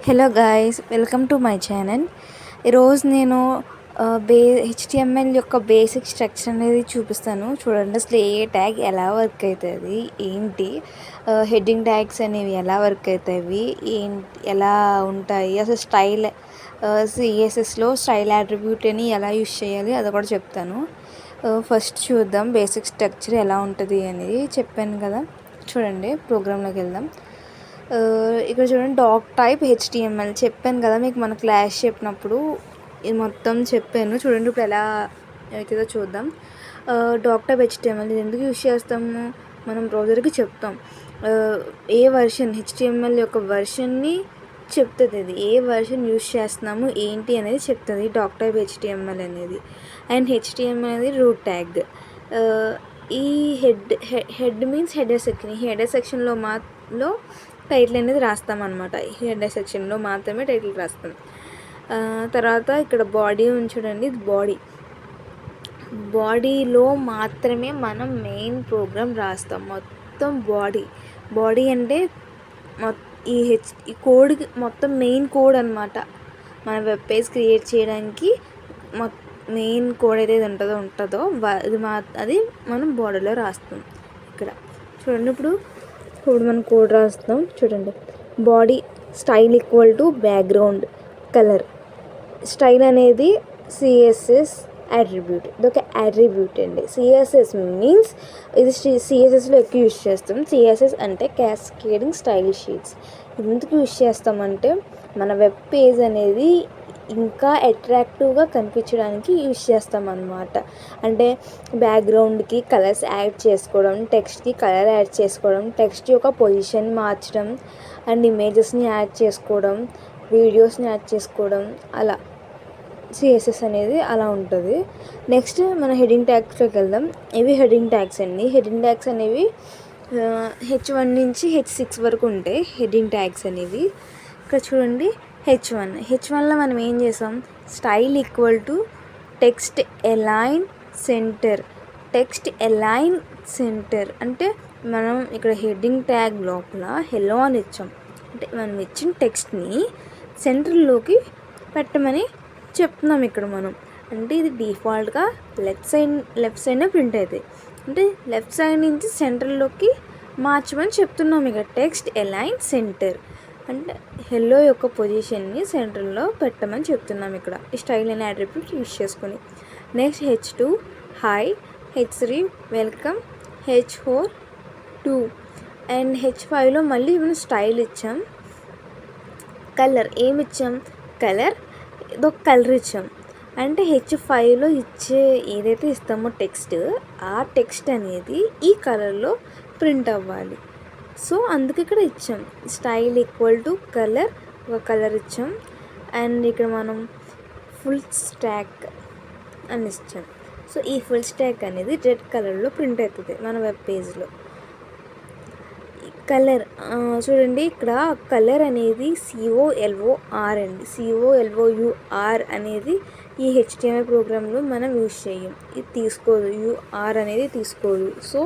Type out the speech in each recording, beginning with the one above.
Hello guys, welcome to my channel. ఈరోజు నేను HTML యొక్క బేసిక్ స్ట్రక్చర్ అనేది చూపిస్తాను. చూడండి, అసలు ఏ ట్యాగ్ ఎలా వర్క్ అవుతుంది, ఏంటి హెడ్డింగ్ ట్యాగ్స్ అనేవి ఎలా వర్క్ అవుతాయి, ఎలా ఉంటాయి, అసలు స్టైల్ సిఎస్ఎస్లో స్టైల్ అట్రిబ్యూట్ అని ఎలా యూస్ చేయాలి అది కూడా చెప్తాను. ఫస్ట్ చూద్దాం బేసిక్ స్ట్రక్చర్ ఎలా ఉంటుంది అనేది. చెప్పాను కదా, చూడండి ప్రోగ్రాంలోకి వెళ్దాం. ఇక్కడ చూడండి, డాక్ టైప్ హెచ్టిఎంఎల్ చెప్పాను కదా మీకు మన క్లాస్ చెప్పినప్పుడు. ఇది మొత్తం చెప్పాను. చూడండి ఇప్పుడు ఎలా అవుతుందో చూద్దాం. డాక్ టైప్ హెచ్టిఎంఎల్ ఇది ఎందుకు యూజ్ చేస్తాము, మనం బ్రౌజర్కి చెప్తాం. ఏ వర్షన్ హెచ్టిఎంఎల్ యొక్క వర్షన్ని చెప్తుంది. అది ఏ వర్షన్ యూజ్ చేస్తున్నాము ఏంటి అనేది చెప్తుంది డాక్ టైప్ హెచ్టిఎంఎల్ అనేది. అండ్ హెచ్టిఎంఎల్ అనేది రూట్ ట్యాగ్. ఈ హెడ్ మీన్స్ హెడర్ సెక్షన్. ఈ హెడర్ సెక్షన్లో టైటిల్ అనేది రాస్తాం అనమాట. హెడర్ సెక్షన్లో మాత్రమే టైటిల్ రాస్తాం. తర్వాత ఇక్కడ బాడీ చూడండి, ఇది బాడీలో మాత్రమే మనం మెయిన్ ప్రోగ్రామ్ రాస్తాం. మొత్తం బాడీ అంటే ఈ కోడ్ మొత్తం మెయిన్ కోడ్ అనమాట. మన వెబ్ పేజ్ క్రియేట్ చేయడానికి మెయిన్ కోడ్ ఏదైతే ఉంటుందో అది మనం బాడీలో రాస్తాం. ఇక్కడ చూడండి, ఇప్పుడు మనం కోడ్ రాస్తాం. చూడండి, body style equal to background colour. Style అనేది సిఎస్ఎస్ అట్రిబ్యూట్. ఇది ఒక అట్రిబ్యూట్ అండి. సిఎస్ఎస్ మీన్స్ ఇది సిఎస్ఎస్లో ఎక్కువ యూజ్ చేస్తాం. సిఎస్ఎస్ అంటే క్యాస్కేడింగ్ స్టైల్ షీట్స్. ఎందుకు యూజ్ చేస్తామంటే మన వెబ్ పేజ్ అనేది ఇంకా అట్రాక్టివ్గా కనిపించడానికి యూజ్ చేస్తాం అన్నమాట. అంటే బ్యాక్గ్రౌండ్కి కలర్స్ యాడ్ చేసుకోవడం, టెక్స్ట్కి కలర్ యాడ్ చేసుకోవడం, టెక్స్ట్ యొక్క పొజిషన్ మార్చడం, అండ్ ఇమేజెస్ని యాడ్ చేసుకోవడం, వీడియోస్ని యాడ్ చేసుకోవడం, అలా సిఎస్ఎస్ అనేది అలా ఉంటుంది. నెక్స్ట్ మన హెడ్డింగ్ ట్యాగ్స్లోకి వెళ్దాం. ఇవి హెడ్డింగ్ ట్యాగ్స్ అండి. హెడ్డింగ్ ట్యాగ్స్ అనేవి H1 నుంచి H6 వరకు ఉంటాయి హెడ్డింగ్ ట్యాగ్స్ అనేవి. ఇక్కడ చూడండి, హెచ్1లో మనం ఏం చేసాం, style equal to text align centre. అంటే మనం ఇక్కడ హెడ్డింగ్ ట్యాగ్ లోపల హెలో అని ఇచ్చాం. అంటే మనం ఇచ్చిన టెక్స్ట్ని సెంటర్లోకి పెట్టమని చెప్తున్నాం ఇక్కడ మనం. అంటే ఇది డిఫాల్ట్గా లెఫ్ట్ సైడ్నే ప్రింట్ అవుతాయి. అంటే లెఫ్ట్ సైడ్ నుంచి సెంటర్లోకి మార్చమని చెప్తున్నాం. ఇక టెక్స్ట్ అలైన్ సెంటర్ అంటే హెల్లో యొక్క పొజిషన్ని సెంటర్లో పెట్టమని చెప్తున్నాం ఇక్కడ ఈ స్టైల్ అనే అట్రిబ్యూట్ యూజ్ చేసుకొని. Next H2 hi, H3 welcome, H4 2 and H5లో మళ్ళీ మనం స్టైల్ ఇచ్చాం. కలర్ ఏమి ఇచ్చాం, ఇదొక కలర్ ఇచ్చాం. అంటే H5లో ఇచ్చే ఏదైతే ఇస్తామో టెక్స్ట్, ఆ టెక్స్ట్ అనేది ఈ కలర్లో ప్రింట్ అవ్వాలి. సో అందుకు ఇక్కడ ఇచ్చాం స్టైల్ ఈక్వల్ టు కలర్, ఒక కలర్ ఇచ్చాం. అండ్ ఇక్కడ మనం ఫుల్ స్టాక్ అని ఇచ్చాం. సో ఈ ఫుల్ స్టాక్ అనేది రెడ్ కలర్లో ప్రింట్ అవుతుంది మన వెబ్ పేజ్లో. కలర్ చూడండి, ఇక్కడ కలర్ అనేది COLOR అండి. COLOUR అనేది ఈ HTML ప్రోగ్రాంలో మనం యూజ్ చేయం. ఇది తీసుకోదు, UR అనేది తీసుకోదు. సో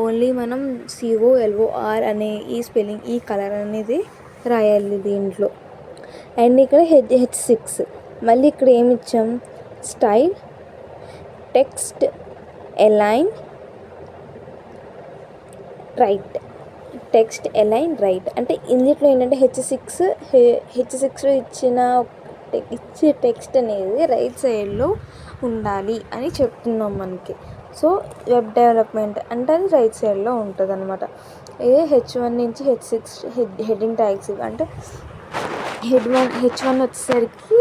ఓన్లీ మనం COLOR అనే ఈ స్పెల్లింగ్, ఈ కలర్ అనేది రాయాలి దీంట్లో. అండ్ ఇక్కడ H6 మళ్ళీ ఇక్కడ ఏమి ఇచ్చాం, స్టైల్ టెక్స్ట్ అలైన్ రైట్. అంటే ఇందులో ఏంటంటే H6లో ఇచ్చే టెక్స్ట్ అనేది రైట్ సైడ్లో ఉండాలి అని చెప్తున్నాం మనకి. సో వెబ్ డెవలప్మెంట్ అంటే అది రైట్ సైడ్లో ఉంటుంది అనమాట. ఇదే H1 నుంచి H6 హెడ్డింగ్ ట్యాగ్స్. అంటే H1 వచ్చేసరికి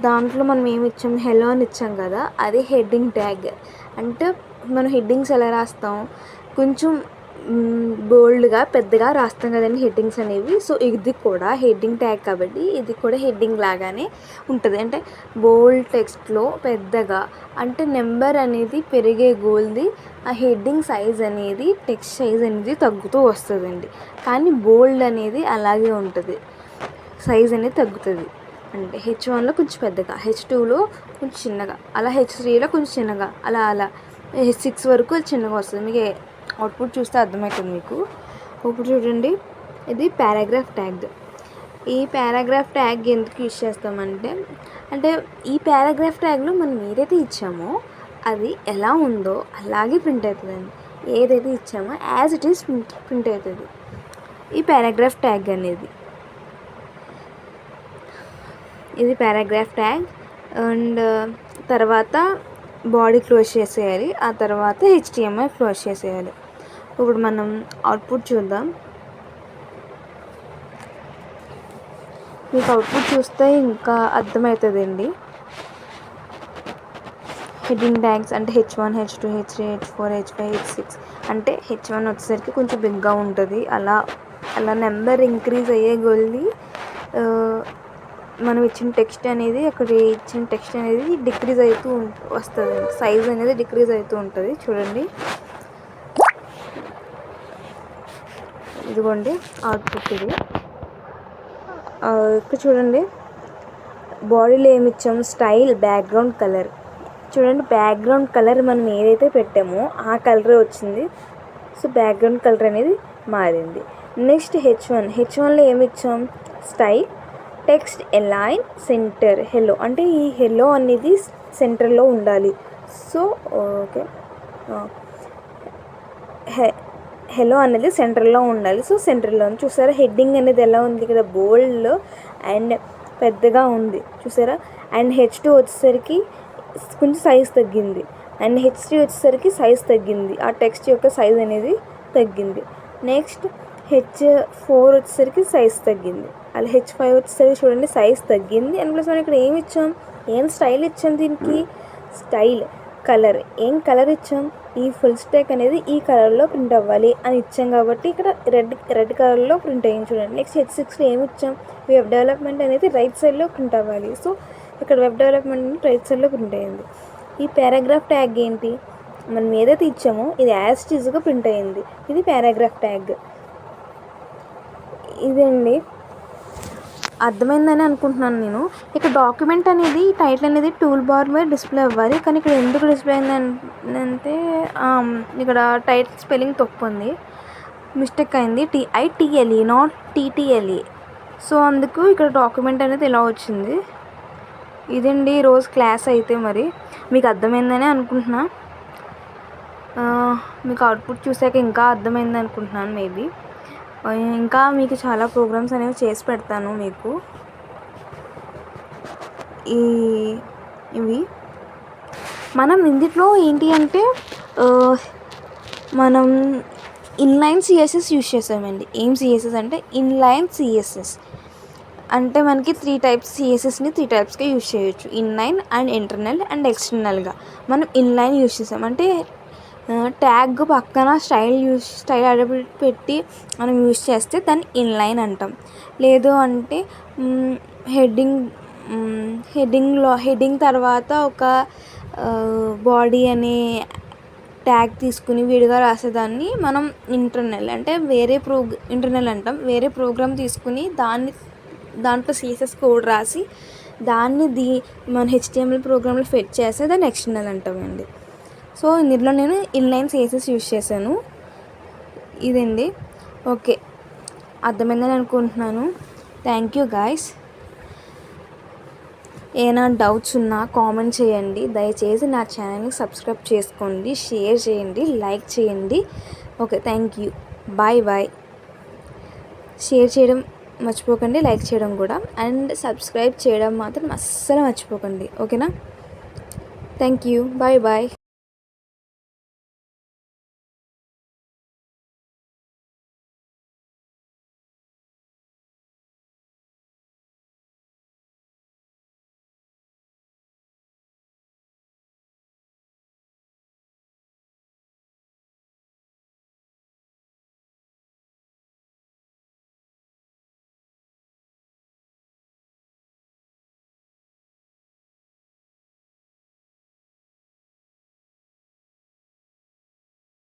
దాంట్లో మనం ఏమి ఇచ్చాం, హెలో అని ఇచ్చాం కదా, అది హెడ్డింగ్ ట్యాగ్. అంటే మనం హెడ్డింగ్స్ ఎలా రాస్తాం, కొంచెం బోల్డ్గా పెద్దగా రాస్తాం కదండి హెడ్డింగ్స్ అనేవి. సో ఇది కూడా హెడ్డింగ్ ట్యాగ్ కాబట్టి ఇది కూడా హెడ్డింగ్ లాగానే ఉంటుంది. అంటే బోల్డ్ టెక్స్ట్లో పెద్దగా, అంటే నెంబర్ అనేది పెరిగే గోల్ది ఆ హెడ్డింగ్ సైజ్ అనేది, టెక్స్ట్ సైజ్ అనేది తగ్గుతూ వస్తుందండి. కానీ బోల్డ్ అనేది అలాగే ఉంటుంది, సైజ్ అనేది తగ్గుతుంది. అంటే H1లో కొంచెం పెద్దగా, H2లో కొంచెం చిన్నగా, అలా H3లో కొంచెం చిన్నగా, అలా H6 వరకు చిన్నగా వస్తుంది. మీకు అవుట్పుట్ చూస్తే అర్థమవుతుంది మీకు. ఇప్పుడు చూడండి, ఇది పారాగ్రాఫ్ ట్యాగ్. ఈ పారాగ్రాఫ్ ట్యాగ్ ఎందుకు యూజ్ చేస్తామంటే అంటే ఈ పారాగ్రాఫ్ ట్యాగ్లో మనం ఏదైతే ఇచ్చామో అది ఎలా ఉందో అలాగే ప్రింట్ అవుతుందండి. ఏదైతే ఇచ్చామో యాజ్ ఇట్ ఈస్ ప్రింట్ అవుతుంది ఈ పారాగ్రాఫ్ ట్యాగ్ అనేది. ఇది పారాగ్రాఫ్ ట్యాగ్. అండ్ తర్వాత బాడీ క్లోజ్ చేసేయాలి, ఆ తర్వాత HTML క్లోజ్ చేసేయాలి. ఇప్పుడు మనం అవుట్పుట్ చూద్దాం. మీకు అవుట్పుట్ చూస్తే ఇంకా అర్థమవుతుందండి. హెడ్డింగ్ ట్యాగ్స్ అంటే H1, H2, H3, H4, H5, H6 అంటే H1 వచ్చేసరికి కొంచెం బిగ్గా ఉంటుంది. అలా నెంబర్ ఇంక్రీజ్ అయ్యే కొద్దీ మనం ఇచ్చిన టెక్స్ట్ అనేది డిక్రీజ్ అవుతూ వస్తుంది. సైజ్ అనేది డిక్రీజ్ అవుతూ ఉంటుంది. చూడండి, ఇదిగోండి అవుట్పుట్. ఇది ఇక్కడ చూడండి, బాడీలో ఏమి ఇచ్చాము, స్టైల్, బ్యాక్గ్రౌండ్ కలర్. చూడండి, బ్యాక్గ్రౌండ్ కలర్ మనం ఏదైతే పెట్టామో ఆ కలరే వచ్చింది. సో బ్యాక్గ్రౌండ్ కలర్ అనేది మారింది. నెక్స్ట్ హెచ్1లో ఏమి ఇచ్చాం, style, text, align, centre, hello. అంటే ఈ హెల్లో అనేది సెంటర్లో ఉండాలి. సో ఓకే, హెల్లో అనేది సెంటర్లో ఉండాలి. సో సెంటర్లో ఉంది. చూసారా, హెడ్డింగ్ అనేది ఎలా ఉంది ఇక్కడ, బోల్డ్లో అండ్ పెద్దగా ఉంది. చూసారా. అండ్ H2 వచ్చేసరికి కొంచెం సైజ్ తగ్గింది. అండ్ H3 వచ్చేసరికి సైజ్ తగ్గింది. ఆ టెక్స్ట్ యొక్క సైజ్ అనేది తగ్గింది. నెక్స్ట్ H4 వచ్చేసరికి సైజ్ తగ్గింది. అలా H5 వచ్చేసరికి చూడండి సైజ్ తగ్గింది. అండ్ ప్లస్ మనం ఇక్కడ ఏమి ఇచ్చాం, ఏం స్టైల్ ఇచ్చాం, దీనికి స్టైల్, కలర్, ఏం కలర్ ఇచ్చాం, ఈ ఫుల్ స్టాక్ అనేది ఈ కలర్లో ప్రింట్ అవ్వాలి అని ఇచ్చాం. కాబట్టి ఇక్కడ రెడ్ కలర్లో ప్రింట్ అయ్యింది. చూడండి. నెక్స్ట్ H6లో ఏమి ఇచ్చాం, వెబ్ డెవలప్మెంట్ అనేది రైట్ సైడ్లో ప్రింట్ అవ్వాలి. సో ఇక్కడ వెబ్ డెవలప్మెంట్ అనేది రైట్ సైడ్లో ప్రింట్ అయ్యింది. ఈ పారాగ్రాఫ్ ట్యాగ్ ఏంటి, మనం ఏదైతే ఇచ్చామో ఇది యాజ్ ఇట్ ఈజ్గా ప్రింట్ అయ్యింది. ఇది పారాగ్రాఫ్ ట్యాగ్. ఇదండి, అర్థమైందని అనుకుంటున్నాను నేను. ఇక్కడ డాక్యుమెంట్ అనేది, టైటిల్ అనేది టూల్ బార్ మీద డిస్ప్లే అవ్వాలి. కానీ ఇక్కడ ఎందుకు డిస్ప్లే అయిందంటే ఇక్కడ టైటిల్ స్పెల్లింగ్ తప్పు ఉంది, మిస్టేక్ అయింది. TITLE not TTLE. సో అందుకు ఇక్కడ డాక్యుమెంట్ అనేది ఇలా వచ్చింది. ఇదండి ఈరోజు క్లాస్. అయితే మరి మీకు అర్థమైందని అనుకుంటున్నా. మీకు అవుట్పుట్ చూసాక ఇంకా అర్థమైంది అనుకుంటున్నాను. మేబీ ఇంకా మీకు చాలా ప్రోగ్రామ్స్ అనేవి చేసి పెడతాను మీకు. ఇవి మనం ఇందులో ఏంటి అంటే మనం ఇన్లైన్ CSS యూజ్ చేసామండి. ఏం CSS అంటే ఇన్లైన్ CSS అంటే మనకి 3 టైప్స్ CSSని 3 టైప్స్గా యూజ్ చేయొచ్చు. ఇన్లైన్ అండ్ ఇంటర్నల్ అండ్ ఎక్స్టర్నల్గా. మనం ఇన్లైన్ యూజ్ చేసాం అంటే ట్యాగ్ పక్కన స్టైల్ అట్రిబ్యూట్ పెట్టి మనం యూజ్ చేస్తే దాన్ని ఇన్లైన్ అంటాం. లేదు అంటే హెడ్డింగ్ తర్వాత ఒక బాడీ అనే ట్యాగ్ తీసుకుని విడిగా రాసేదాన్ని మనం ఇంటర్నల్ అంటే ఇంటర్నల్ అంటాం. వేరే ప్రోగ్రామ్ తీసుకుని దాంట్లో CSS కోడ్ రాసి దాన్ని మన HTML ప్రోగ్రాంలో ఫిట్ చేస్తే దాన్ని ఎక్స్టర్నల్ అంటామండి. సో ఇందులో నేను ఇన్లైన్ CSS యూజ్ చేశాను. ఇదండి. ఓకే, అర్థమైందని అనుకుంటున్నాను. Thank you guys. ఏమైనా డౌట్స్ ఉన్నా కామెంట్ చేయండి. దయచేసి నా ఛానల్ని సబ్స్క్రైబ్ చేసుకోండి, షేర్ చేయండి, లైక్ చేయండి. Okay, thank you. Bye. Share చేయడం మర్చిపోకండి, లైక్ చేయడం కూడా, అండ్ సబ్స్క్రైబ్ చేయడం మాత్రం అస్సలు మర్చిపోకండి. ఓకేనా. Thank you. బాయ్.